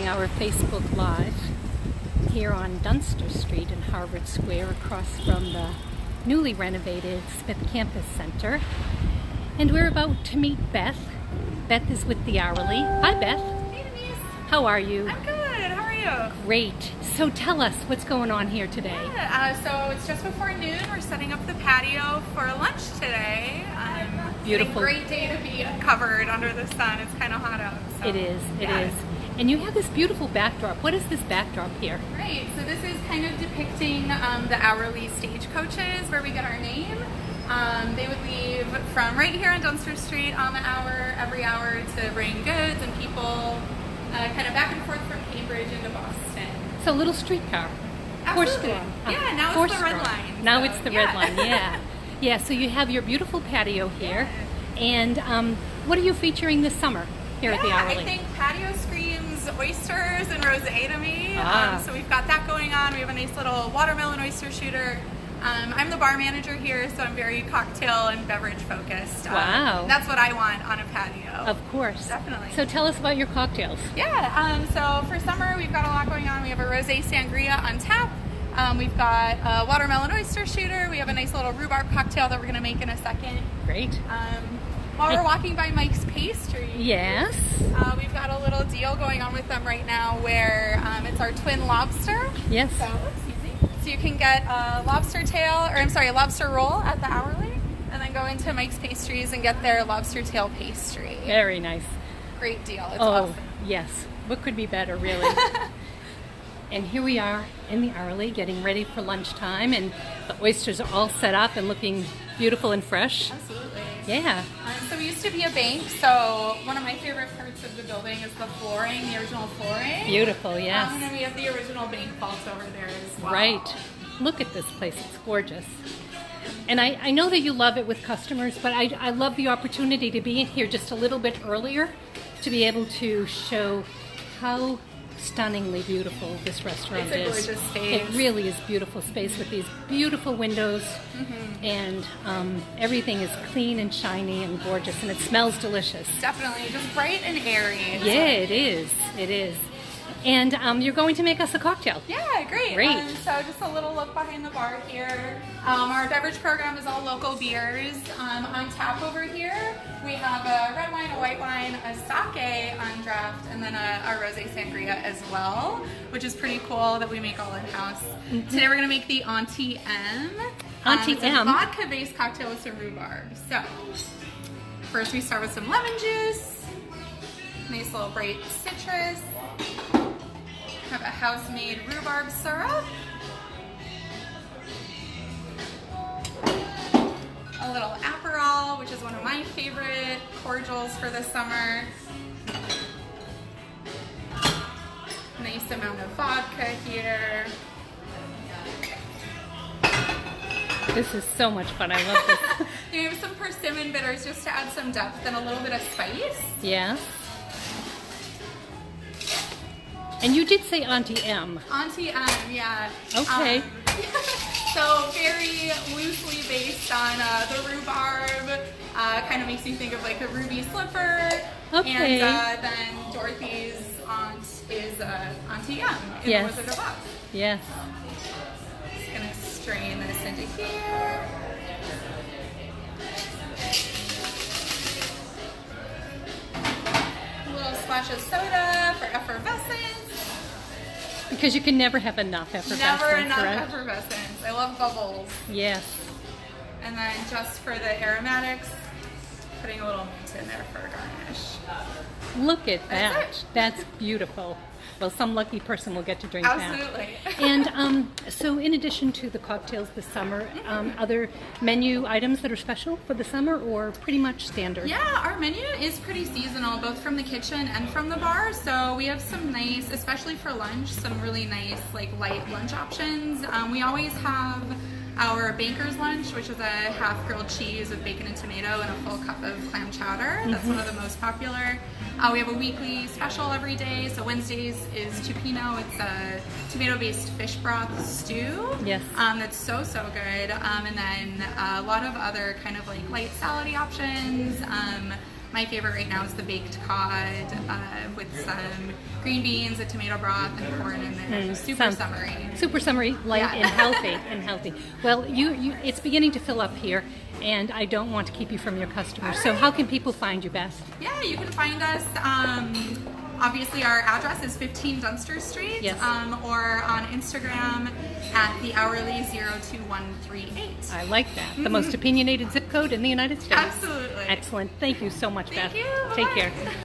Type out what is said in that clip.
doing our Facebook Live here on Dunster Street in Harvard Square across from the newly renovated Smith Campus Center. And we're about to meet Beth. Beth is with the Hourly. Hi, Beth. Hey, Denise. How are you? I'm good. How are you? Great. So tell us what's going on here today. Yeah, so it's just before noon. We're setting up the patio for lunch today. Beautiful. It's a great day to be covered under the sun. It's kind of hot out. So, It is. And you have this beautiful backdrop. What is this backdrop here? Right. So this is kind of depicting the Hourly stagecoaches where we get our name. They would leave from right here on Dunster Street on the hour, every hour, to bring goods and people kind of back and forth from Cambridge into Boston. So a little streetcar. Absolutely. Horse-drawn. Yeah, now Horse it's the red drawn. line. Now so, it's the red line, yeah. Yeah, so you have your beautiful patio here. And what are you featuring this summer here at the Hourly? I think patio screams oysters and rosé to me. Ah. So we've got that going on. We have a nice little watermelon oyster shooter. I'm the bar manager here, so I'm very cocktail and beverage focused. Wow. That's what I want on a patio. Of course. Definitely. So tell us about your cocktails. Yeah, so for summer we've got a lot going on. We have a rosé sangria on tap. We've got a watermelon oyster shooter. We have a nice little rhubarb cocktail that we're going to make in a second. Great. While we're walking by Mike's Pastry, Yes. we've got a little deal going on with them right now where it's our twin lobster. Yes. So you can get a lobster a lobster roll at the Hourly, and then go into Mike's Pastries and get their lobster tail pastry. Very nice. Great deal. It's Oh, awesome. yes. What could be better, really? And here we are in the Hourly getting ready for lunchtime, and the oysters are all set up and looking beautiful and fresh. Absolutely. Yeah. So we used to be a bank, so one of my favorite parts of the building is the flooring, the original flooring. Beautiful, yes. And then we have the original bank vaults over there as well. Right. Look at this place. It's gorgeous. And I know that you love it with customers, but I love the opportunity to be in here just a little bit earlier to be able to show how stunningly beautiful this restaurant It's a is. gorgeous space. It really is beautiful space with these beautiful windows, and everything is clean and shiny and gorgeous, and it smells delicious. Definitely, just bright and airy. Yeah, it is. It is. And you're going to make us a cocktail. Yeah, great. Great. So just a little look behind the bar here. Our beverage program is all local beers. On tap over here, we have a red wine, a white wine, a sake on draft, and then a rosé sangria as well, which is pretty cool that we make all in-house. Today we're going to make the Auntie M. Auntie it's M. a vodka-based cocktail with some rhubarb. So first we start with some lemon juice, nice little bright citrus. Have a house-made rhubarb syrup, a little Aperol, which is one of my favorite cordials for the summer, nice amount of vodka here. This is so much fun. I love this. We have some persimmon bitters just to add some depth and a little bit of spice. Yes. And you did say Auntie M. Auntie M, yeah. Okay. So very loosely based on the rhubarb. Kind of makes you think of like a ruby slipper. Okay. And then Dorothy's aunt is Auntie M in Yes. The Wizard of Oz. Yes. Just gonna strain this into here. A little splash of soda for effervescence. Because you can never have enough effervescence, Never enough correct? effervescence. I love bubbles. Yes. And then just for the aromatics, putting a little mint in there for a garnish. Look at that. That's it. That's beautiful. Well, some lucky person will get to drink Absolutely. that. And so in addition to the cocktails this summer, other menu items that are special for the summer or pretty much standard? Yeah, our menu is pretty seasonal, both from the kitchen and from the bar. So we have some nice, especially for lunch, some really nice like light lunch options. We always have our baker's lunch, which is a half grilled cheese with bacon and tomato and a full cup of clam chowder. That's one of the most popular. We have a weekly special every day. So Wednesdays is tupino. It's a tomato-based fish broth stew. Yes. That's so good. And then a lot of other kind of like light salady options. My favorite right now is the baked cod with some green beans, a tomato broth, and corn in there. Super summery. Super summery, light, Yeah. and healthy. Well, it's beginning to fill up here, and I don't want to keep you from your customers. So how can people find you best? Yeah, you can find us. Obviously, our address is 15 Dunster Street, Yes. Or on Instagram at the hourly 02138. I like that. The most opinionated zip code in the United States. Absolutely. Excellent. Thank you so much, Thank Beth. you. Take Bye-bye. care.